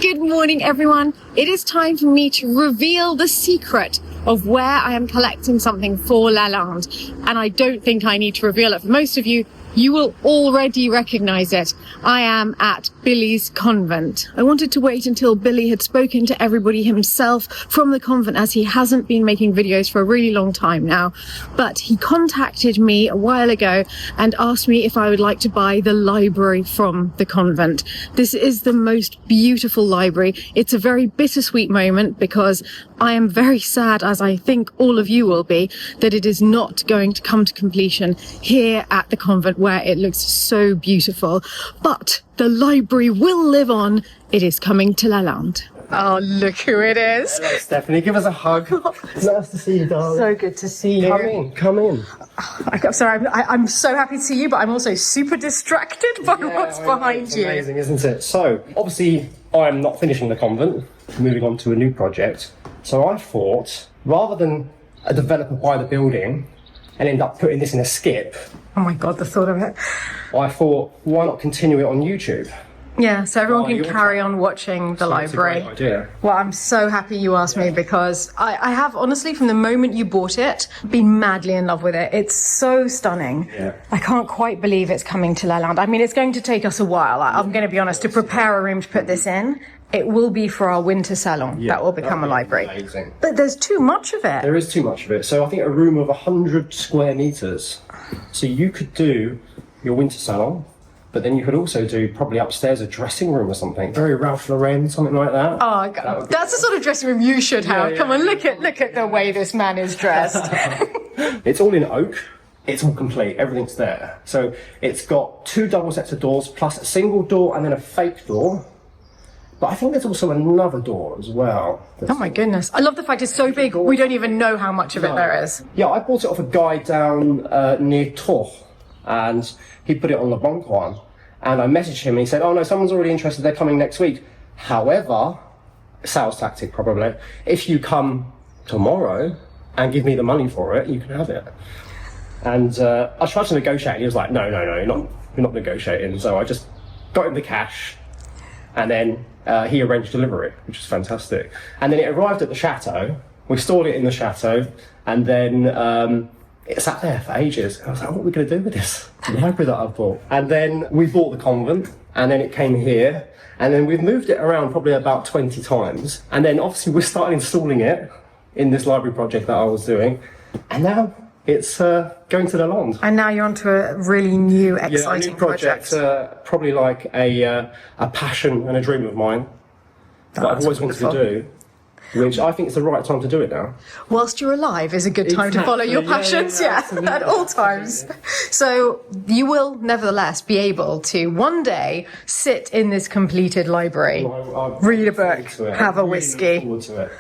Good morning, everyone. It is time for me to reveal the secret of where I am collecting something for Lalande. And I don't think I need to reveal it. For most of you, you will already recognize it. I am at Billy's convent. I wanted to wait until Billy had spoken to everybody himself from the convent, as he hasn't been making videos for a really long time now. But he contacted me a while ago and asked me if I would like to buy the library from the convent. This is the most beautiful library. It's a very bittersweet moment because I am very sad, as I think all of you will be, that it is not going to come to completion here at the convent where it looks so beautiful. But the library will live on. It is coming to Lalande. Oh, look who it is. Hello, Stephanie. Give us a hug. Nice to see you, darling. So good to see you. Come in. I'm sorry, I'm so happy to see you, but I'm also super distracted by what's behind you. Amazing, isn't it? So, obviously, I'm not finishing the convent, moving on to a new project. So I thought, rather than a developer buy the building and end up putting this in a skip. Oh my God, the thought of it. I thought, why not continue it on YouTube? Yeah, so everyone can carry on watching the library. That's a great idea. Well, I'm so happy you asked me because I have, honestly, from the moment you bought it, been madly in love with it. It's so stunning. Yeah. I can't quite believe it's coming to Lalande. I mean, it's going to take us a while. I'm going to be honest, to prepare a room to put this in. It will be for our winter salon. That will become a library. Amazing. But there's too much of it. There is too much of it. So I think a room of 100 square meters. So you could do your winter salon, but then you could also do probably upstairs a dressing room or something. Very Ralph Lauren, something like that. Oh, God. That's the sort of dressing room you should have. Come on, look at the way this man is dressed. It's all in oak. It's all complete. Everything's there. So it's got 2 double sets of doors plus a single door and then a fake door. But I think there's also another door as well. Oh my goodness. I love the fact it's so big, we don't even know how much of it there is. Yeah, I bought it off a guy down near Tours, and he put it on the Bon Coin. And I messaged him and he said, oh no, someone's already interested, they're coming next week. However, sales tactic probably, if you come tomorrow and give me the money for it, you can have it. And I tried to negotiate and he was like, no, you're not negotiating. So I just got him the cash and then he arranged delivery, which was fantastic. And then it arrived at the chateau. We stored it in the chateau, and then it sat there for ages. I was like, what are we going to do with this library that I've bought? And then we bought the convent, and then it came here, and then we've moved it around probably about 20 times. And then obviously we started installing it in this library project that I was doing, and now it's going to Lalande. And now you're onto a really new, exciting a new project. Probably like a passion and a dream of mine that I've always wanted to do, which I think is the right time to do it now. Whilst you're alive is a good time to follow your passions, at all times. So you will nevertheless be able to one day sit in this completed library, read a book, have a whiskey.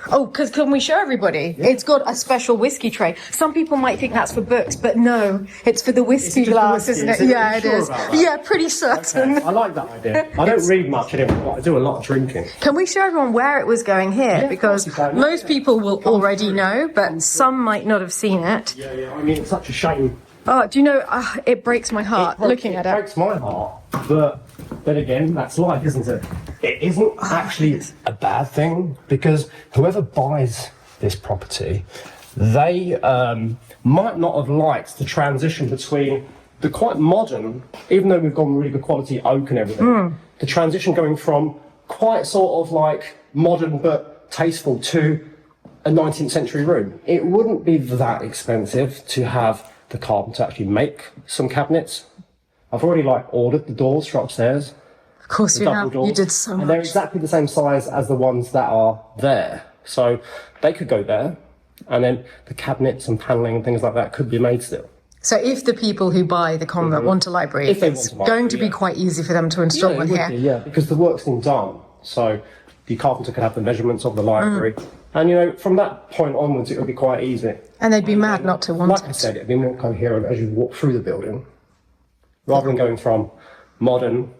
Oh, because can we show everybody? Yeah. It's got a special whiskey tray. Some people might think that's for books, but no, it's for the whiskey glass, isn't it? Yeah, it is. Yeah, pretty certain. Okay. I like that idea. I don't read much anymore, but I do a lot of drinking. Can we show everyone where it was going here? Yeah, because most people will already know, but some might not have seen it. Yeah. I mean, it's such a shame. Oh, do you know, it breaks my heart looking at it. It breaks my heart, but then again, that's life, isn't it? It isn't actually a bad thing, because whoever buys this property, they might not have liked the transition between the quite modern, even though we've gone really good quality oak and everything, the transition going from quite sort of like modern but tasteful to a 19th century room. It wouldn't be that expensive to have the carpenter actually make some cabinets. I've already ordered the doors for upstairs. Of course you have. You did so much. And they're exactly the same size as the ones that are there. So they could go there, and then the cabinets and panelling and things like that could be made still. So if the people who buy the convent want a library, it's going to be quite easy for them to install one here. Yeah, because the work's been done. So the carpenter could have the measurements of the library. And, from that point onwards, it would be quite easy. And they'd be mad not to want it. Like I said, it'd be more coherent as you walk through the building, rather than going from modern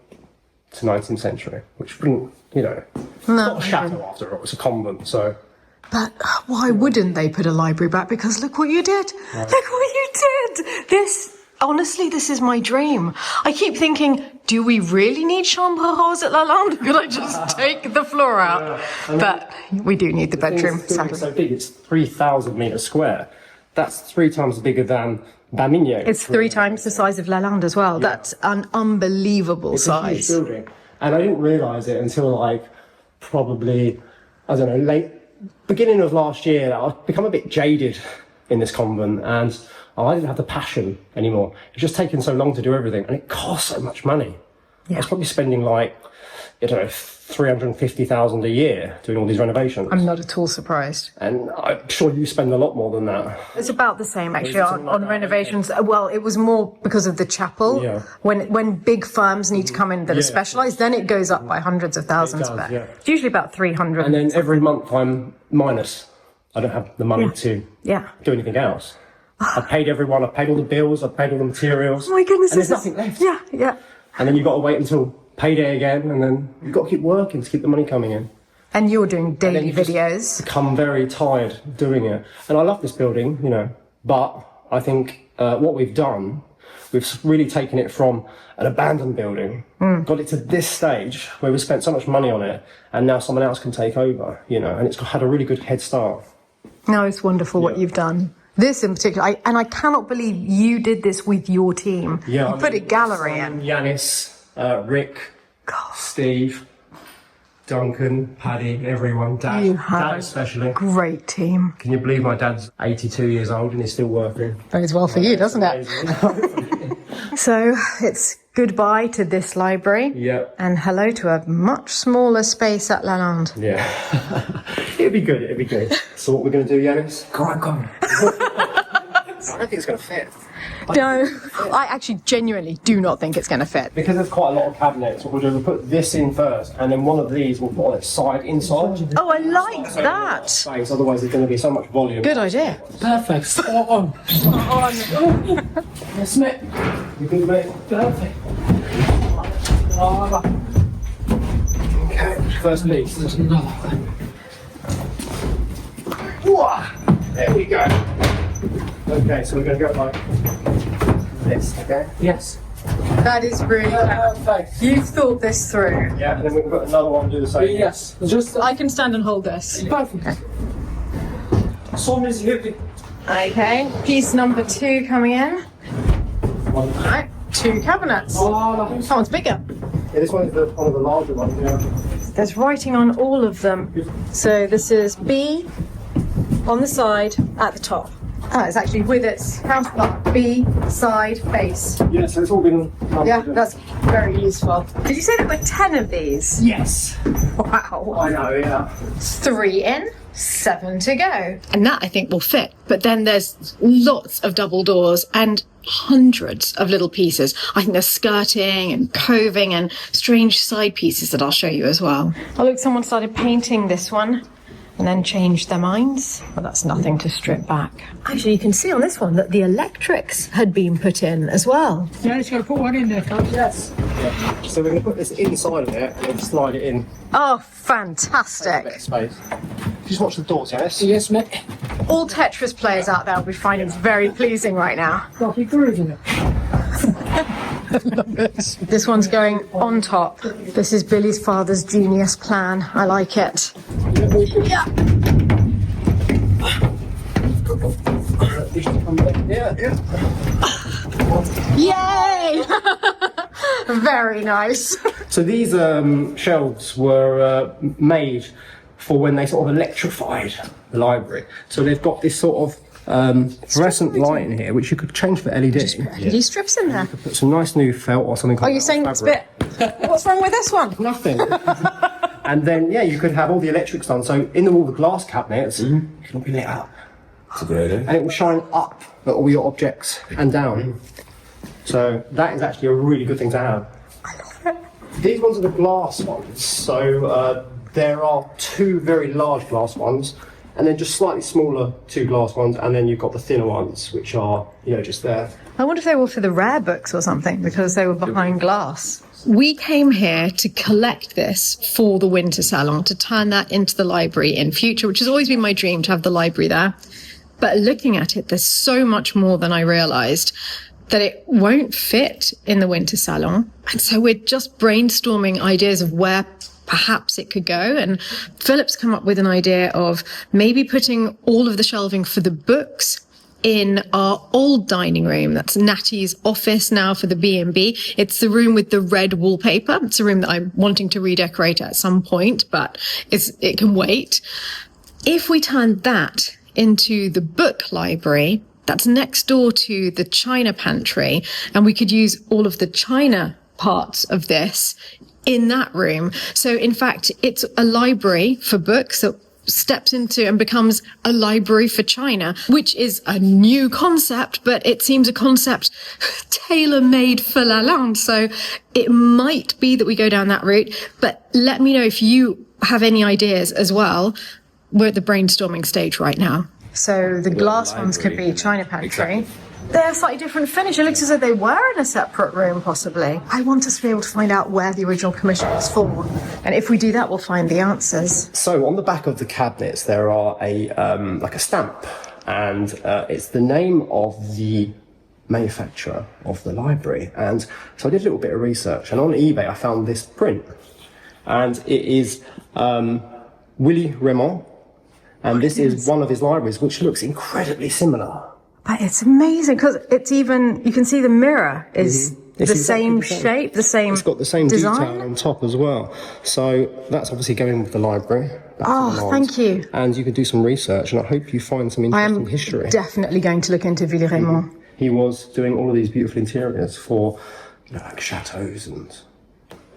to 19th century, which wouldn't, it's not a chateau after all, it's a convent, so. But why wouldn't they put a library back? Because look what you did. Right. Look what you did. This Honestly, this is my dream. I keep thinking, do we really need chambre rose at Lalande? Could I just take the floor out? But we do need the bedroom. It's so big, it's 3,000 metres square. That's 3 times bigger than Bamigno. It's 3 times the size of Lalande as well. Yeah. That's an unbelievable size. It's a huge building. And I didn't realise it until like probably, I don't know, beginning of last year. I've become a bit jaded in this convent and I didn't have the passion anymore. It's just taken so long to do everything and it costs so much money. Yeah. I was probably spending like, I don't know, 350,000 a year doing all these renovations. I'm not at all surprised. And I'm sure you spend a lot more than that. It's about the same actually on renovations. Well, it was more because of the chapel. Yeah. When big firms need to come in that are specialised, then it goes up by hundreds of thousands. But it's usually about 300. And then every month I'm minus. I don't have the money to do anything else. I've paid everyone, I've paid all the bills, I've paid all the materials. Oh my goodness. And there's nothing left. Yeah. And then you've got to wait until payday again, and then you've got to keep working to keep the money coming in. And you're doing daily videos. Become very tired doing it. And I love this building, you know, but I think what we've done, we've really taken it from an abandoned building, got it to this stage where we spent so much money on it, and now someone else can take over, you know, and it's had a really good head start. No, it's wonderful what you've done. This in particular, I cannot believe you did this with your team. Yeah, you put a gallery in. Yanis, Rick, Steve, Duncan, Paddy, everyone, Dad, Dad especially. Great team. Can you believe my dad's 82 years old and he's still working? Bodes well for you, doesn't it? So it's goodbye to this library. Yep. And hello to a much smaller space at Lalande. Yeah. It'd be good. So what we're going to do, Yanis? Go on. I don't think it's going to fit. No, I actually genuinely do not think it's going to fit. Because there's quite a lot of cabinets, what we'll do is we'll put this in first, and then one of these we'll put on its side inside. Oh, I like that. Space, otherwise there's going to be so much volume. Good idea. Perfect. Spot on. Yes, mate. You good, mate? Perfect. Okay, first piece. There's another one. There we go. Okay, so we're going to go like this, okay? Yes. That is really clever. You've thought this through. Yeah, and then we can put another one and do the same. Yes. I can stand and hold this. Perfect. Okay, piece number 2 coming in. Alright, 2 cabinets. That one's bigger. Yeah, this one is one of the larger ones, yeah. There's writing on all of them. So this is B on the side at the top. Oh, it's actually with its counterpart, B, side, face. Yeah, so it's all been numbered. Yeah, that's very useful. Did you say there were 10 of these? Yes. Wow. I know, yeah. 3 in, 7 to go. And that I think will fit. But then there's lots of double doors and hundreds of little pieces. I think there's skirting and coving and strange side pieces that I'll show you as well. Oh look, someone started painting this one and then changed their minds. Well, that's nothing to strip back. Actually, you can see on this one that the electrics had been put in as well. Yeah, it's got to put one in there, can't you? Yes. Yeah. So we're going to put this inside of it and then slide it in. Oh, A fantastic. bit of space. Just watch the doors, yes? Yes, mate. All Tetris players out there will be finding this very pleasing right now. Got your groove in it. This one's going on top. This is Billy's father's genius plan. I like it. Yeah. Yay! Very nice. So these shelves were made for when they sort of electrified the library. So they've got this sort of fluorescent light in here, which you could change for LED. LED strips in there. Put some nice new felt or something. Are you saying it's a bit... What's wrong with this one? Nothing. And then, yeah, you could have all the electrics done. So in all the glass cabinets, it can be lit up. And it will shine up at all your objects and down. So that is actually a really good thing to have. I love it. These ones are the glass ones. So there are 2 very large glass ones, and then just slightly smaller 2 glass ones, and then you've got the thinner ones, which are, you know, just there. I wonder if they were for the rare books or something, because they were behind glass. We came here to collect this for the winter salon, to turn that into the library in future, which has always been my dream, to have the library there. But looking at it, there's so much more than I realised. that it won't fit in the winter salon. And so we're just brainstorming ideas of where perhaps it could go. And Philip's come up with an idea of maybe putting all of the shelving for the books in our old dining room. That's Natty's office now for the B&B. It's the room with the red wallpaper. It's a room that I'm wanting to redecorate at some point, but it can wait. If we turn that into the book library, that's next door to the china pantry, and we could use all of the china parts of this in that room. So in fact, it's a library for books that steps into and becomes a library for china, which is a new concept, but it seems a concept tailor-made for Lalande. So it might be that we go down that route, but let me know if you have any ideas as well. We're at the brainstorming stage right now. So the glass ones could be china pantry. Exactly. They're a slightly different finish. It looks as though they were in a separate room, possibly. I want us to be able to find out where the original commission was for. And if we do that, we'll find the answers. So on the back of the cabinets, there are like a stamp, and it's the name of the manufacturer of the library. And so I did a little bit of research, and on eBay I found this print, and it is Willy Raymond. And this is one of his libraries, which looks incredibly similar. But it's amazing because it's even, you can see the mirror is the same shape, the same It's got the same design. detail on top as well. So that's obviously going with the library. Oh, thank you. And you can do some research, and I hope you find some interesting history. Definitely going to look into Willy Raymond. He was doing all of these beautiful interiors for, like chateaus and...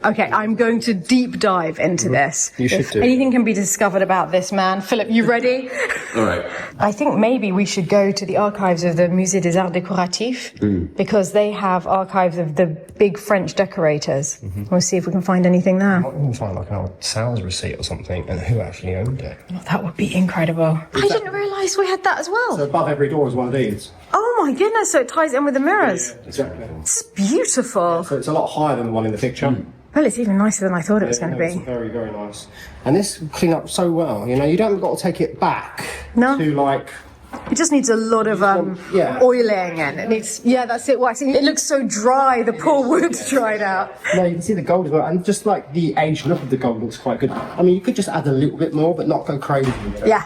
Okay, I'm going to deep dive into this. You should if do. anything can be discovered about this man. Philip, you ready? All right. I think maybe we should go to the archives of the Musée des Arts Décoratifs because they have archives of the big French decorators. We'll see if we can find anything there. We can find like an old sales receipt or something, and who actually owned it. Oh, that would be incredible. I didn't realise we had that as well. So above every door is one of these. Oh my goodness, so it ties in with the mirrors. Yeah, exactly. It's beautiful. So it's a lot higher than the one in the picture. Well, it's even nicer than I thought it was going to It's be. very, very nice. And this will clean up so well. You know, you don't got to take it back No. to like... It just needs a lot of oiling, and it needs, that's it. Waxing. It looks so dry. The poor wood's dried out. No, you can see the gold as well, and just like the aged look of the gold looks quite good. I mean, you could just add a little bit more, but not go crazy with it. Yeah.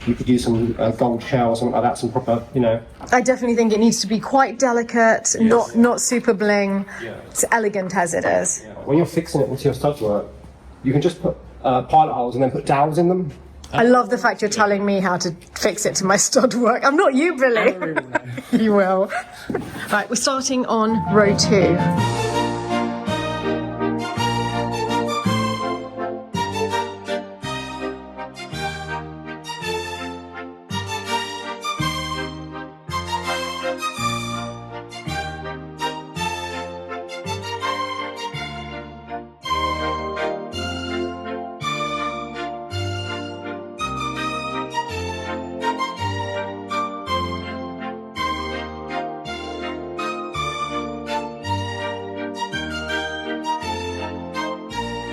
You could use some gold shell or something like that, some proper, you know. I definitely think it needs to be quite delicate, not super bling. Yeah. It's elegant as it is. When you're fixing it with your stud work, you can just put pilot holes and then put dowels in them. I love the fact you're telling me how to fix it to my stud work. I'm not you, Billy. You will. Right, we're starting on row 2.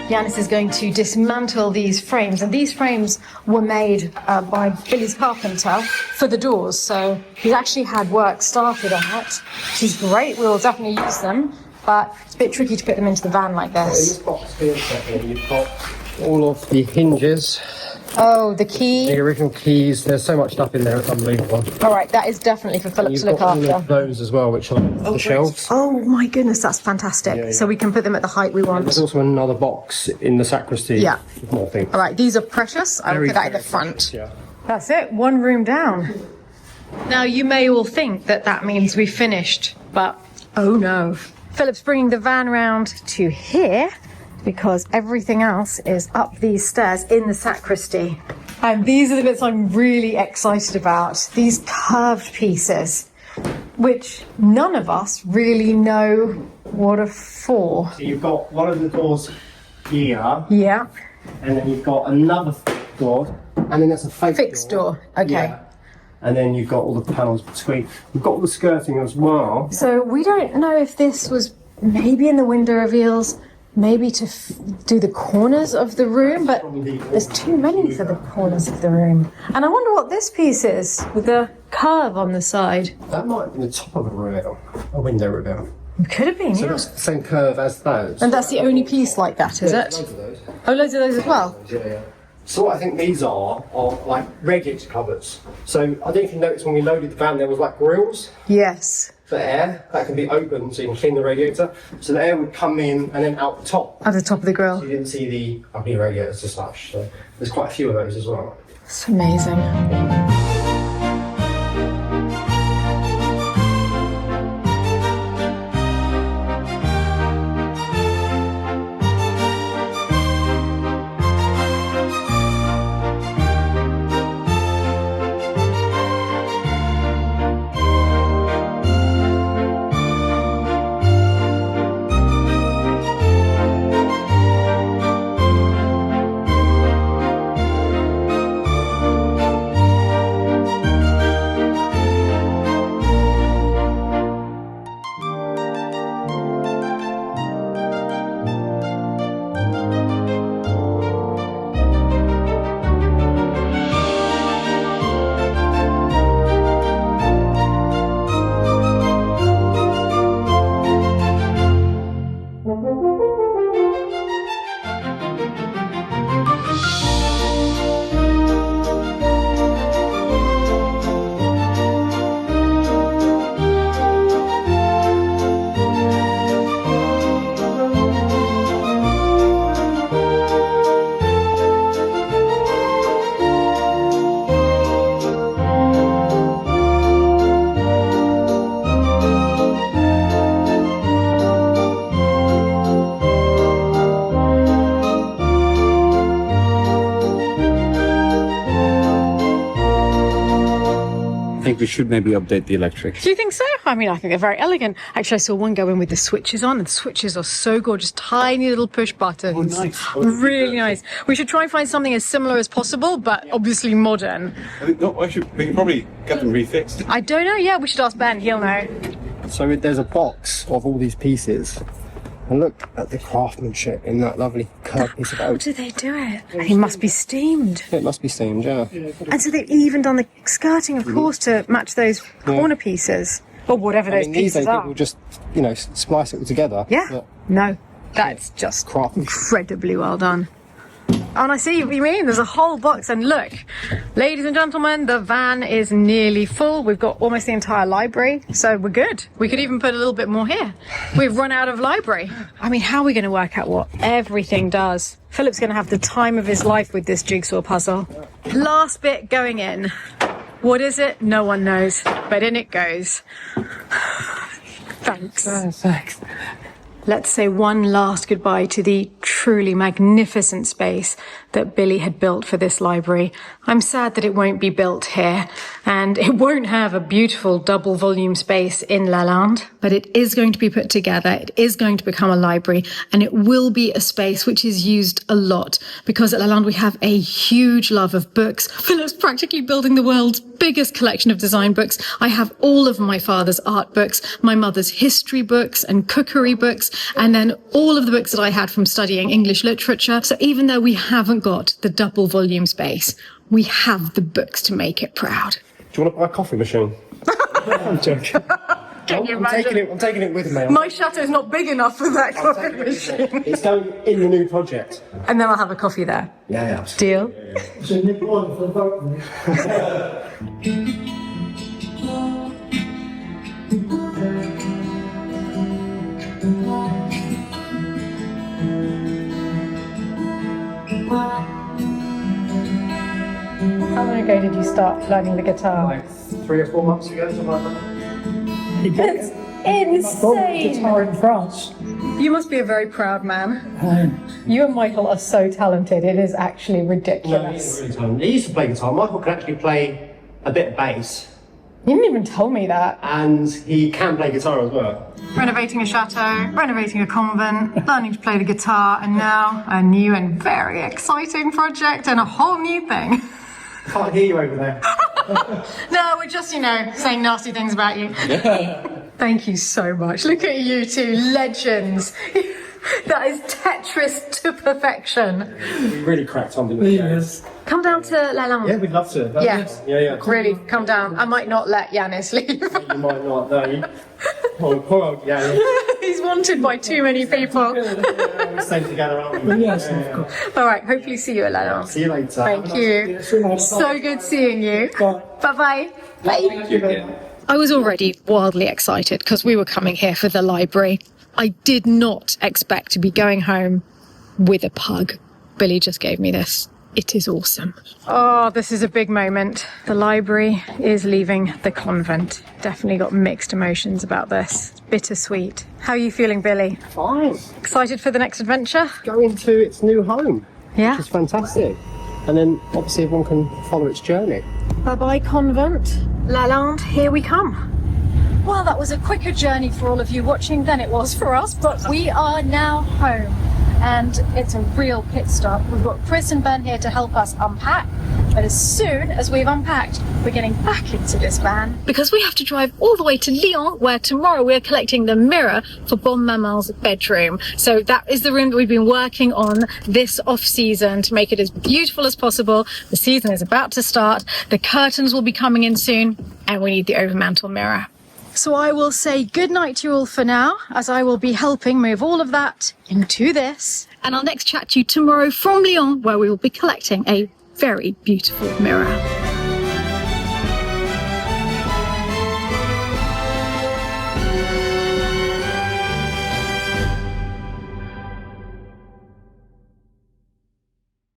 Yanis is going to dismantle these frames, and these frames were made by Billy's carpenter for the doors, so he's actually had work started on it, which is great. We'll definitely use them, but it's a bit tricky to put them into the van like In this. this box here, you've got all of the hinges, Oh, the key. the original keys. There's so much stuff in there, it's unbelievable. All right, that is definitely for Philip You've to look got all of after. those as well, which are the shelves. Oh my goodness, that's fantastic. Yeah. So we can put them at the height we want. There's also another box in the sacristy. Yeah. With more things. All right, these are precious. I'll Very, put that at the very front. precious, yeah. That's it, one room down. Now, you may all think that that means we've finished, but oh no. Philip's bringing the van round to here because everything else is up these stairs in the sacristy. And these are the bits I'm really excited about. These curved pieces, which none of us really know what are for. So you've got one of the doors here, Yeah, and then you've got another door, and then there's a fixed door. Okay. Yeah. And then you've got all the panels between. We've got all the skirting as well. So we don't know if this was maybe in the window reveals, maybe to do the corners of the room, but there's too many for the corners of the room. And I wonder what this piece is with the curve on the side. That might be the top of a reveal, a window reveal. It could have been, So yeah. it's the same curve as those. And that's the only piece like that, is it? Loads of those. Oh, loads of those as well? Yeah. So what I think these are like radiator cupboards. So I don't know if you noticed when we loaded the van, there was like grills Yes. for air that can be opened so you can clean the radiator. So the air would come in and then out the top. At the top of the grill. You didn't see the ugly radiators as such. So there's quite a few of those as well. It's amazing. I think we should maybe update the electrics. Do you think so? I mean, I think they're very elegant. Actually, I saw one go in with the switches on, and the switches are so gorgeous. Tiny little push buttons. Oh, nice. Really nice. We should try and find something as similar as possible, but obviously modern. I think, no, actually, we can probably get them refixed. I don't know. Yeah, we should ask Ben. He'll know. So there's a box of all these pieces. And look at the craftsmanship in that lovely curved piece of How oak. do they do it? It must be steamed. It must be steamed, yeah. And so they've even done the skirting, of course, to match those corner pieces. Or whatever those I mean, these pieces days are. people just, splice it all together. Yeah. But No, that's just craftsmanship. incredibly well done. And I see what you mean. There's a whole box. And look, ladies and gentlemen, the van is nearly full. We've got almost the entire library. So we're good. We could even put a little bit more here. We've run out of library. I mean, how are we going to work out what everything does? Philip's going to have the time of his life with this jigsaw puzzle. Last bit going in. What is it? No one knows. But in it goes. Thanks. Thanks. Let's say one last goodbye to the truly magnificent space that Billy had built for this library. I'm sad that it won't be built here, and it won't have a beautiful double volume space in Lalande, but it is going to be put together. It is going to become a library, and it will be a space which is used a lot, because at Lalande we have a huge love of books. Philip's practically building the world's biggest collection of design books. I have all of my father's art books, my mother's history books and cookery books, and then all of the books that I had from studying English literature. So even though we haven't got the double volume space, we have the books to make it proud. Do you want to buy a coffee machine? I'm joking. I'm taking it with me. My chateau's not big enough for that coffee machine. It's going in the new project. And then I'll have a coffee there. Yeah. Deal? It's a new one for the boat. How long ago did you start learning the guitar? Like 3 or 4 months ago, something like that. It's Bought the guitar in France. You must be a very proud man. You and Michael are so talented, it is actually No, ridiculous. he's really talented. He used to play guitar. Michael can actually play a bit of bass, You didn't even tell me that. and he can play guitar as well. Renovating a chateau, renovating a convent, learning to play the guitar, and now a new and very exciting project and a whole new thing. Can't hear you over there. No, we're just, saying nasty things about you. Thank you so much. Look at you two legends. That is Tetris to perfection. We really cracked on, didn't we? Yes. Come down to Lalande. Yeah, we'd love to. Yes. Yeah. Really, come down. I might not let Yanis leave. You might not, no. Oh, poor old Yanni. He's wanted by too many people. We're staying together, aren't we? Yes, of course. All right, hopefully see you at Lalande. See you later. Thank you. So good seeing you. Bye. Bye-bye. Bye. I was already wildly excited because we were coming here for the library. I did not expect to be going home with a pug. Billy just gave me this. It is awesome. Oh, this is a big moment. The library is leaving the convent. Definitely got mixed emotions about this. It's bittersweet. How are you feeling, Billy? Fine. Excited for the next adventure? Going to its new home. Yeah. It's fantastic. And then obviously everyone can follow its journey. Bye-bye, convent. Lalande, here we come. Well, that was a quicker journey for all of you watching than it was for us, but we are now home. And it's a real pit stop. We've got Chris and Ben here to help us unpack. But as soon as we've unpacked, we're getting back into this van. Because we have to drive all the way to Lyon, where tomorrow we're collecting the mirror for Bon Maman's bedroom. So that is the room that we've been working on this off-season to make it as beautiful as possible. The season is about to start. The curtains will be coming in soon, and we need the overmantel mirror. So I will say goodnight to you all for now, as I will be helping move all of that into this. And I'll next chat to you tomorrow from Lyon, where we will be collecting a very beautiful mirror.